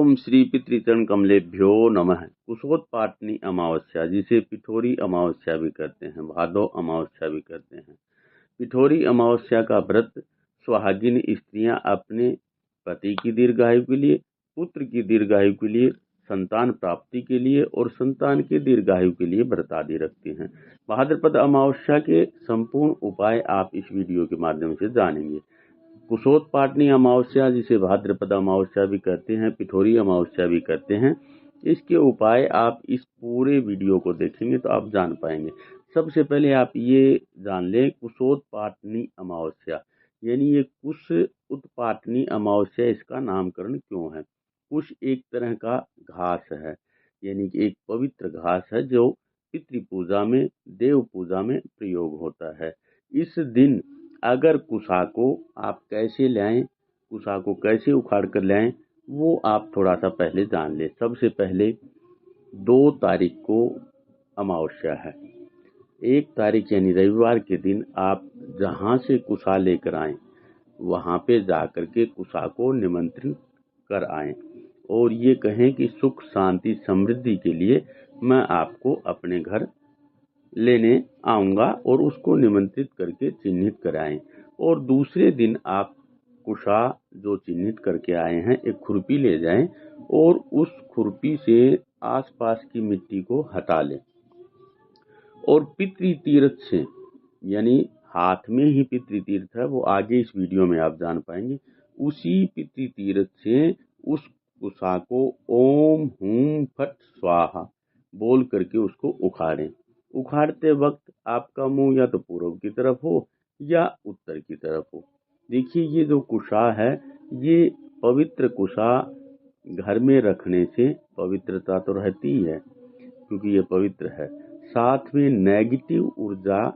ओम श्री पितृचरण कमलेभ्यो नमः। कुशोत्पाटनी अमावस्या, जिसे पिठोरी अमावस्या भी कहते हैं, भादो अमावस्या भी कहते हैं। पिठोरी अमावस्या का व्रत सुहागिन स्त्रियां अपने पति की दीर्घायु के लिए, पुत्र की दीर्घायु के लिए, संतान प्राप्ति के लिए और संतान के दीर्घायु के लिए व्रत आदि रखती हैं। भाद्रपद अमावस्या के संपूर्ण उपाय आप इस वीडियो के माध्यम से जानेंगे। कुशोत्पाटनी अमावस्या, जिसे भाद्रपद अमावस्या भी कहते हैं, पिठोरी अमावस्या भी कहते हैं, इसके उपाय आप इस पूरे वीडियो को देखेंगे तो आप जान पाएंगे। सबसे पहले आप ये जान लें, कुशोत्पाटनी अमावस्या यानी ये कुश उत्पाटनी अमावस्या, इसका नामकरण क्यों है। कुश एक तरह का घास है, यानी कि एक पवित्र घास है जो पितृ पूजा में, देव पूजा में प्रयोग होता है। इस दिन अगर कुशा को आप कैसे लाएं, कुशा को कैसे उखाड़ कर लाएं, वो आप थोड़ा सा पहले जान लें। सबसे पहले 2 तारीख को अमावस्या है। 1 तारीख यानी रविवार के दिन आप जहां से कुशा लेकर आएं, वहां पे जाकर के कुशा को निमंत्रण कर आएं और ये कहें कि सुख शांति समृद्धि के लिए मैं आपको अपने घर लेने आऊंगा, और उसको निमंत्रित करके चिन्हित कराएं। और दूसरे दिन आप कुशा जो चिन्हित करके आए हैं, एक खुरपी ले जाएं और उस खुरपी से आसपास की मिट्टी को हटा लें और पितृ तीर्थ से, यानी हाथ में ही पितृ तीर्थ है, वो आगे इस वीडियो में आप जान पाएंगे, उसी पितृ तीर्थ से उस कुशा को ओम हूं फट स्वाहा बोल करके उसको उखाड़ें। उखाड़ते वक्त आपका मुंह या तो पूर्व की तरफ हो या उत्तर की तरफ हो। देखिए, ये जो कुशा है, ये पवित्र कुशा घर में रखने से पवित्रता तो रहती ही है, क्योंकि ये पवित्र है, साथ में नेगेटिव ऊर्जा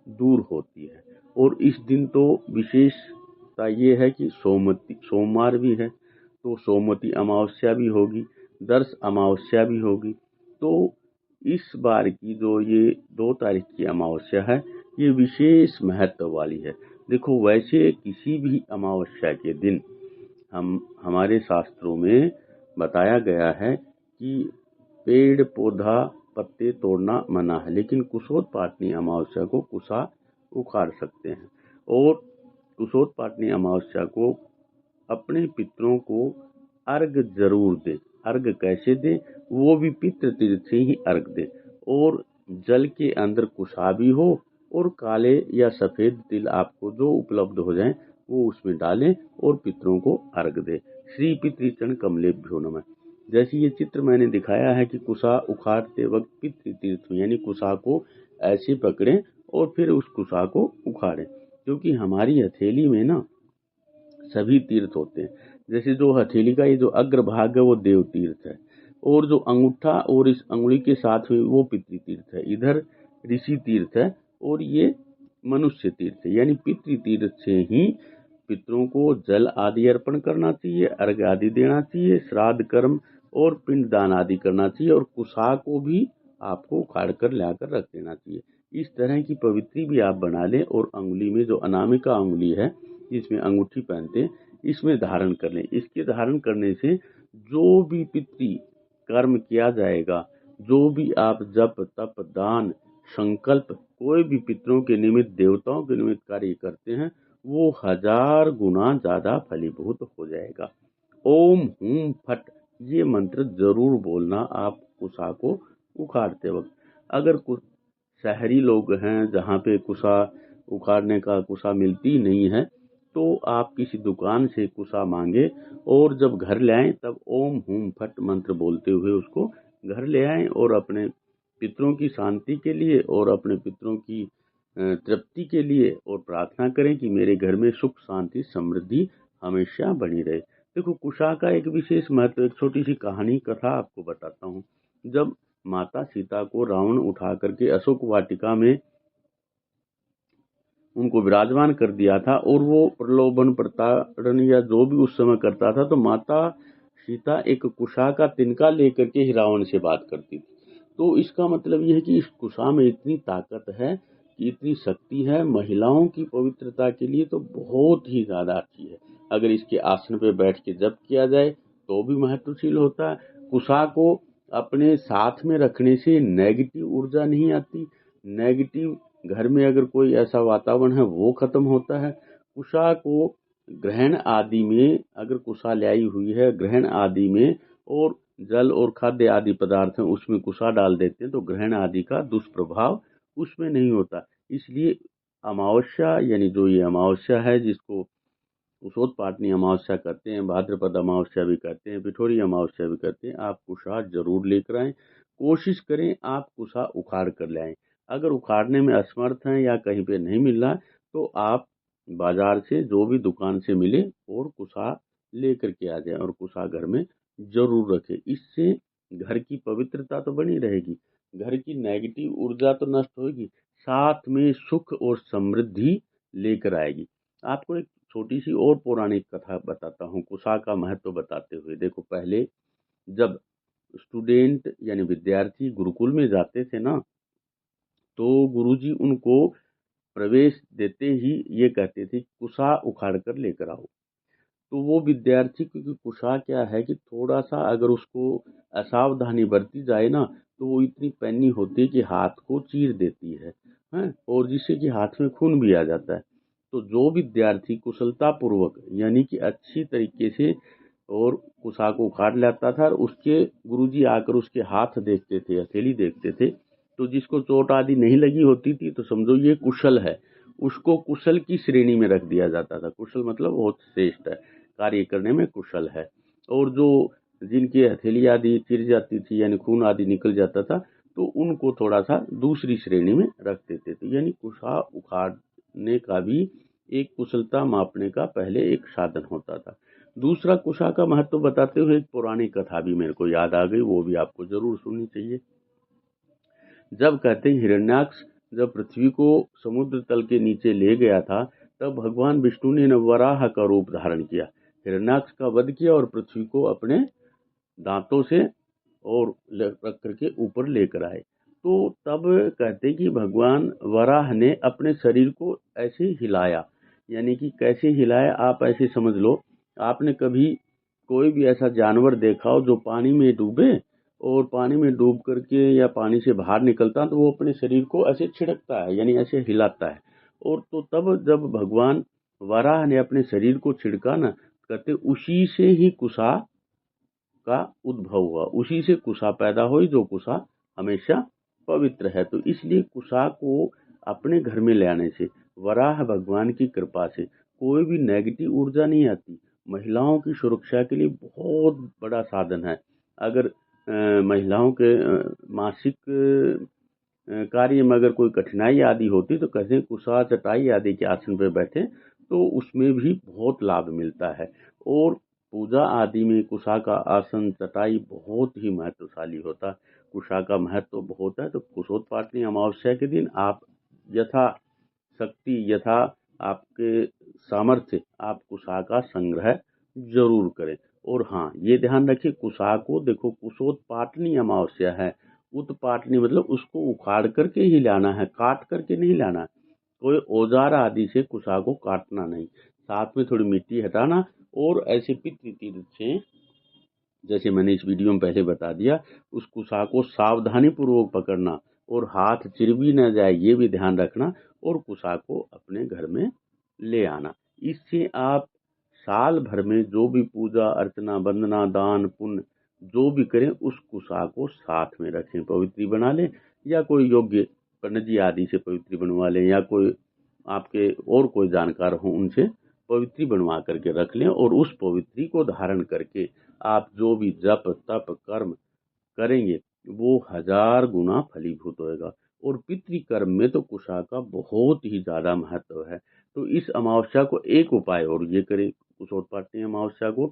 दूर होती है। और इस दिन तो विशेषता ये है कि सोमवार भी है, तो सोमवती अमावस्या भी होगी, दर्श अमावस्या भी होगी। तो इस बार की जो ये 2 तारीख की अमावस्या है, ये विशेष महत्व वाली है। देखो, वैसे किसी भी अमावस्या के दिन हमारे शास्त्रों में बताया गया है कि पेड़ पौधा पत्ते तोड़ना मना है, लेकिन कुशोत्पाटनी अमावस्या को कुशा उखाड़ सकते हैं। और कुशोत्पाटनी अमावस्या को अपने पितरों को अर्घ जरूर दें। अर्घ कैसे दें, वो भी पितृ तीर्थ से ही अर्घ दें, और जल के अंदर कुशा भी हो और काले या सफेद तिल आपको जो उपलब्ध हो जाएं वो उसमें डालें और पितरों को अर्घ दें। श्री पितृचरण कमलेभ्यो नमः। जैसे ये चित्र मैंने दिखाया है कि कुशा उखाड़ते वक्त पितृ तीर्थ यानी कुशा को ऐसे पकड़ें और फिर उस कुशा को उखाड़ें, क्योंकि हमारी हथेली में ना सभी तीर्थ होते हैं। जैसे जो हथेली का ये जो अग्रभाग है वो देव तीर्थ है, और जो अंगूठा और इस अंगुली के साथ में वो पितृ तीर्थ है, इधर ऋषि तीर्थ है और ये मनुष्य तीर्थ है। यानी पितृ तीर्थ से ही पितरों को जल आदि अर्पण करना चाहिए, अर्घ आदि देना चाहिए, श्राद्ध कर्म और पिंड दान आदि करना चाहिए, और कुशा को भी आपको उखाड़ कर लाकर रख देना चाहिए। इस तरह की पवित्री भी आप बना लें और अंगुली में जो अनामिका अंगुली है, जिसमें अंगूठी पहनते हैं, इसमें धारण कर लें। इसके धारण करने से जो भी पितृ कर्म किया जाएगा, जो भी आप जप तप दान संकल्प कोई भी पितरों के निमित्त, देवताओं के निमित्त कार्य करते हैं, वो 1000 गुना ज्यादा फलीभूत हो जाएगा। ओम हूं फट ये मंत्र जरूर बोलना आप कुशा को उखाड़ते वक्त। अगर कुछ शहरी लोग हैं जहाँ पे कुशा उखाड़ने का कुशा मिलती नहीं है, तो आप किसी दुकान से कुशा मांगे और जब घर ले आएं तब ओम हूं फट मंत्र बोलते हुए उसको घर ले आएं, और अपने पितरों की शांति के लिए और अपने पितरों की तृप्ति के लिए और प्रार्थना करें कि मेरे घर में सुख शांति समृद्धि हमेशा बनी रहे। देखो, कुशा का एक विशेष महत्व, एक छोटी सी कहानी कथा आपको बताता हूँ। जब माता सीता को रावण उठा करके अशोक वाटिका में उनको विराजमान कर दिया था, और वो प्रलोभन प्रताड़न या जो भी उस समय करता था, तो माता सीता एक कुशा का तिनका लेकर के ही रावण से बात करती थी। तो इसका मतलब यह है कि इस कुशा में इतनी ताकत है, कि इतनी शक्ति है, महिलाओं की पवित्रता के लिए तो बहुत ही ज्यादा अच्छी है। अगर इसके आसन पे बैठ के जप किया जाए तो भी महत्वशील होता है। कुशा को अपने साथ में रखने से नेगेटिव ऊर्जा नहीं आती, नेगेटिव घर में अगर कोई ऐसा वातावरण है वो खत्म होता है। कुशा को ग्रहण आदि में अगर कुशा लाई हुई है ग्रहण आदि में, और जल और खाद्य आदि पदार्थ हैं उसमें कुशा डाल देते हैं तो ग्रहण आदि का दुष्प्रभाव उसमें नहीं होता। इसलिए अमावस्या यानी जो ये अमावस्या है जिसको कुशोत्पाटनी अमावस्या कहते हैं, भाद्रपद अमावस्या भी कहते हैं, पिठोरी अमावस्या भी कहते हैं, आप कुशा जरूर लेकर आएं। कोशिश करें आप कुशा उखाड़ कर ले आएं। अगर उखाड़ने में असमर्थ हैं या कहीं पे नहीं मिल रहा है तो आप बाजार से जो भी दुकान से मिले और कुशा लेकर के आ जाएं और कुशा घर में जरूर रखें। इससे घर की पवित्रता तो बनी रहेगी, घर की नेगेटिव ऊर्जा तो नष्ट होगी, साथ में सुख और समृद्धि लेकर आएगी। आपको एक छोटी सी और पौराणिक कथा बताता हूँ कुशा का महत्व बताते हुए। देखो, पहले जब स्टूडेंट यानी विद्यार्थी गुरुकुल में जाते थे ना, तो गुरुजी उनको प्रवेश देते ही ये कहते थे कुशा उखाड़ कर लेकर आओ। तो वो विद्यार्थी, क्योंकि कुशा क्या है कि थोड़ा सा अगर उसको असावधानी बरती जाए ना तो वो इतनी पैनी होती है कि हाथ को चीर देती है, हैं? और जिससे कि हाथ में खून भी आ जाता है। तो जो विद्यार्थी कुशलता पूर्वक यानी कि अच्छी तरीके से और कुशा को उखाड़ लेता था और उसके गुरुजी आकर उसके हाथ देखते थे, हथेली देखते थे, तो जिसको चोट आदि नहीं लगी होती थी तो समझो ये कुशल है, उसको कुशल की श्रेणी में रख दिया जाता था। कुशल मतलब बहुत श्रेष्ठ है, कार्य करने में कुशल है। और जो जिनकी हथेली आदि चिर जाती थी यानी खून आदि निकल जाता था तो उनको थोड़ा सा दूसरी श्रेणी में रख देते थे। यानी कुशा उखाड़ने का भी एक कुशलता मापने का पहले एक साधन होता था। दूसरा, कुशा का महत्व बताते हुए एक पौराणिक कथा भी मेरे को याद आ गई, वो भी आपको जरूर सुननी चाहिए। जब कहते हैं हिरण्याक्ष जब पृथ्वी को समुद्र तल के नीचे ले गया था तब भगवान विष्णु ने वराह का रूप धारण किया, हिरण्याक्ष का वध किया और पृथ्वी को अपने दांतों से और रख करके ऊपर लेकर आए। तो तब कहते कि भगवान वराह ने अपने शरीर को ऐसे हिलाया, यानी कि कैसे हिलाया आप ऐसे समझ लो, आपने कभी कोई भी ऐसा जानवर देखा हो जो पानी में डूबे और पानी में डूब करके या पानी से बाहर निकलता तो वो अपने शरीर को ऐसे छिड़कता है यानी ऐसे हिलाता है। और तो तब जब भगवान वराह ने अपने शरीर को छिड़का ना, कहते उसी से ही कुशा का उद्भव हुआ, उसी से कुशा पैदा हुई जो कुशा हमेशा पवित्र है। तो इसलिए कुशा को अपने घर में ले आने से, वराह भगवान की कृपा से कोई भी नेगेटिव ऊर्जा नहीं आती। महिलाओं की सुरक्षा के लिए बहुत बड़ा साधन है। अगर महिलाओं के मासिक कार्य में अगर कोई कठिनाई आदि होती तो कहते हैं कुशा चटाई आदि के आसन पर बैठे तो उसमें भी बहुत लाभ मिलता है। और पूजा आदि में कुशा का आसन चटाई बहुत ही महत्वशाली होता है। कुशा का महत्व बहुत है। तो कुशोत्पाटनी अमावस्या के दिन आप यथा शक्ति, यथा आपके सामर्थ्य, आप कुशा का संग्रह जरूर करें। और हाँ, ये ध्यान रखिए कुशा को, देखो कुशोत्पाटनी अमावस्या है, उत्पाटनी मतलब उसको उखाड़ करके ही लाना है, काट करके नहीं लाना है। कोई औजार आदि से कुशा को काटना नहीं, साथ में थोड़ी मिट्टी हटाना और ऐसे पितृ तीर्थ से, जैसे मैंने इस वीडियो में पहले बता दिया, उस कुशा को सावधानी पूर्वक पकड़ना और हाथ चिर भी न जाए ये भी ध्यान रखना और कुशा को अपने घर में ले आना। इससे आप साल भर में जो भी पूजा अर्चना वंदना दान पुण्य जो भी करें उस कुशा को साथ में रखें, पवित्री बना लें या कोई योग्य पंडित जी आदि से पवित्री बनवा लें या कोई आपके और कोई जानकार हो उनसे पवित्री बनवा करके रख लें और उस पवित्री को धारण करके आप जो भी जप तप कर्म करेंगे वो 1000 गुना फलीभूत होएगा। और पितृकर्म में तो कुशा का बहुत ही ज्यादा महत्व है। तो इस अमावस्या को एक उपाय और ये करें, कुशोत्पाटनी अमावस्या को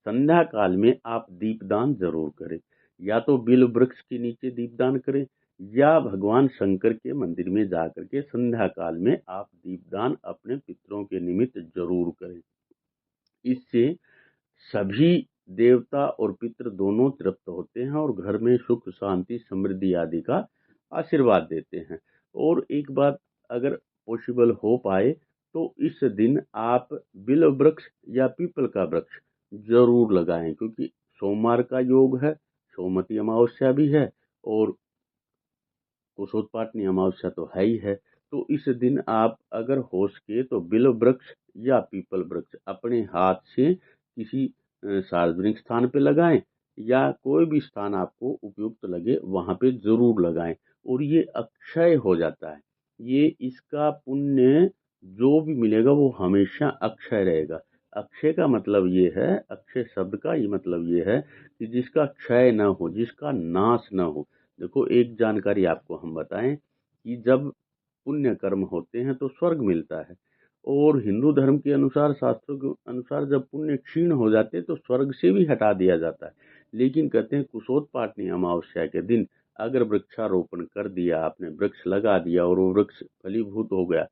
संध्या काल में आप दीपदान जरूर करें, या तो बिल वृक्ष के नीचे दीपदान करें या भगवान शंकर के मंदिर में जा करके संध्या काल में आप दीपदान अपने पितरों के निमित्त जरूर करें। इससे सभी देवता और पितृ दोनों तृप्त होते हैं और घर में सुख शांति समृद्धि आदि का आशीर्वाद देते हैं। और एक बात अगर पॉसिबल हो पाए तो इस दिन आप बिल वृक्ष या पीपल का वृक्ष जरूर लगाएं, क्योंकि सोमवार का योग है, सोमवती अमावस्या भी है और कुशोत्पाटनी अमावस्या तो है ही है। तो इस दिन आप अगर हो सके तो बिल्व वृक्ष या पीपल वृक्ष अपने हाथ से किसी सार्वजनिक स्थान पे लगाएं या कोई भी स्थान आपको उपयुक्त लगे वहां पे जरूर लगाएं, और ये अक्षय हो जाता है। ये इसका पुण्य जो भी मिलेगा वो हमेशा अक्षय रहेगा। अक्षय का मतलब ये है, अक्षय शब्द का ये मतलब ये है कि जिसका क्षय न हो, जिसका नाश न हो। देखो एक जानकारी आपको हम बताएं कि जब पुण्य कर्म होते हैं तो स्वर्ग मिलता है, और हिंदू धर्म के अनुसार, शास्त्रों के अनुसार जब पुण्य क्षीण हो जाते हैं तो स्वर्ग से भी हटा दिया जाता है। लेकिन कहते हैं कुशोत्पाटनी अमावस्या के दिन अगर वृक्षारोपण कर दिया आपने, वृक्ष लगा दिया और वो वृक्ष फलीभूत हो गया,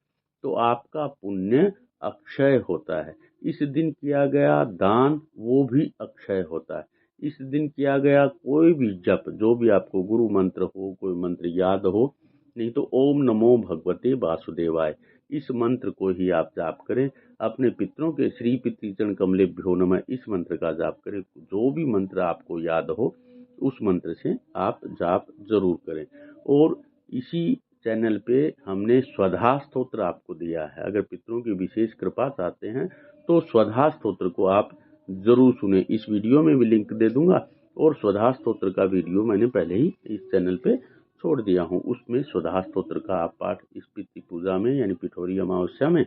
तो आपका पुण्य अक्षय होता है। इस दिन किया गया दान वो भी अक्षय होता है। इस दिन किया गया कोई भी जप, जो भी आपको गुरु मंत्र हो, कोई मंत्र याद हो, नहीं तो ओम नमो भगवते वासुदेवाय, इस मंत्र को ही आप जाप करें। अपने पितरों के श्री पितृचरण कमलेभ्यो नमः इस मंत्र का जाप करें। जो भी मंत्र आपको याद हो उस मंत्र से आप जाप जरूर करें। और इसी चैनल पे हमने स्वधा स्तोत्र आपको दिया है। अगर पितरों की विशेष कृपा चाहते हैं तो स्वधा स्तोत्र को आप जरूर सुने। इस वीडियो में भी लिंक दे दूंगा, और स्वधा स्तोत्र का वीडियो मैंने पहले ही इस चैनल पे छोड़ दिया हूँ। उसमें स्वधा स्तोत्र का आप पाठ इस पितृ पूजा में यानी पिठोरी अमावस्या में,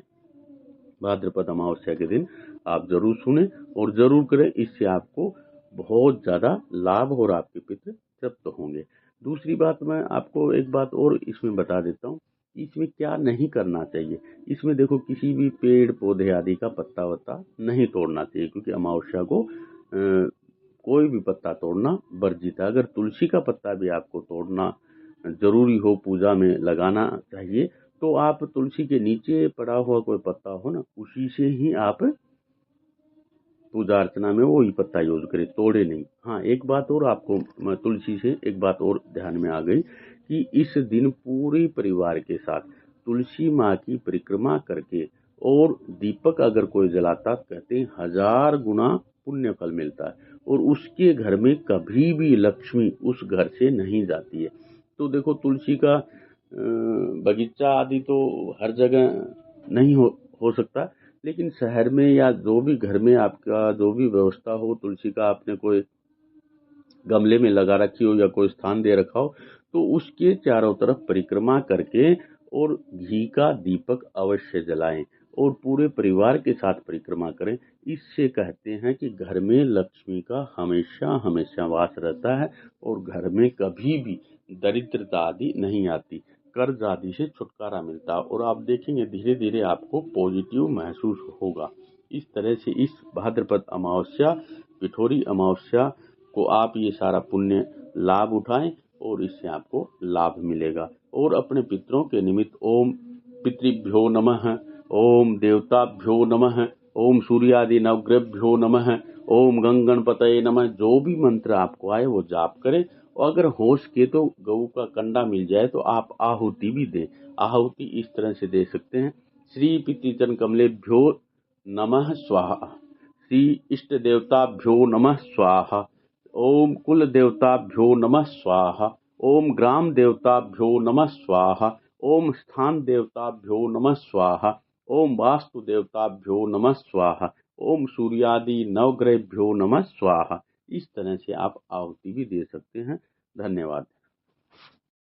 भाद्रपद अमावस्या के दिन आप जरूर सुने और जरूर करें। इससे आपको बहुत ज्यादा लाभ और आपके पितृ तृप्त होंगे। दूसरी बात, मैं आपको एक बात और इसमें बता देता हूँ, इसमें क्या नहीं करना चाहिए। इसमें देखो किसी भी पेड़ पौधे आदि का पत्ता वत्ता नहीं तोड़ना चाहिए, क्योंकि अमावस्या को कोई भी पत्ता तोड़ना वर्जित है। अगर तुलसी का पत्ता भी आपको तोड़ना जरूरी हो, पूजा में लगाना चाहिए, तो आप तुलसी के नीचे पड़ा हुआ कोई पत्ता हो ना, उसी से ही आप पूजा अर्चना में वो ही पत्ता यूज करें, तोड़े नहीं। हाँ, एक बात और आपको तुलसी से एक बात और ध्यान में आ गई कि इस दिन पूरे परिवार के साथ तुलसी माँ की परिक्रमा करके और दीपक अगर कोई जलाता, कहते हैं 1000 गुना पुण्य फल मिलता है, और उसके घर में कभी भी लक्ष्मी उस घर से नहीं जाती है। तो देखो तुलसी का बगीचा आदि तो हर जगह नहीं हो सकता, लेकिन शहर में या जो भी घर में आपका जो भी व्यवस्था हो, तुलसी का आपने कोई गमले में लगा रखी हो या कोई स्थान दे रखा हो, तो उसके चारों तरफ परिक्रमा करके और घी का दीपक अवश्य जलाएं और पूरे परिवार के साथ परिक्रमा करें। इससे कहते हैं कि घर में लक्ष्मी का हमेशा हमेशा वास रहता है और घर में कभी भी दरिद्रता आदि नहीं आती, कर्ज आदि से छुटकारा मिलता है, और आप देखेंगे धीरे धीरे आपको पॉजिटिव महसूस होगा। इस तरह से इस भाद्रपद अमावस्या, पिठोरी अमावस्या को आप ये सारा पुण्य लाभ उठाएं और इससे आपको लाभ मिलेगा। और अपने पितरों के निमित्त ओम पितृभ्यो नमः, ओम देवताभ्यो नमः, ओम सूर्यादि नवग्रहभ्यो नमः, ओम गंगणपतये नमः, जो भी मंत्र आपको आए वो जाप करें। और अगर हो सके तो गऊ का कंडा मिल जाए तो आप आहुति भी दें। आहुति इस तरह से दे सकते हैं, श्री पितृचरण कमलेभ्यो नमः स्वाहा, श्री इष्ट देवताभ्यो नमः स्वाहा, ओम कुल देवताभ्यो नमः स्वाहा, ओम ग्राम देवताभ्यो नमः स्वाहा, ओम स्थान देवताभ्यो नमः स्वाहा, ओम वास्तु देवताभ्यो नमः स्वाहा, ओम सूर्यादि नवग्रहभ्यो नमः स्वाहा। इस तरह से आप आहुति भी दे सकते हैं। धन्यवाद।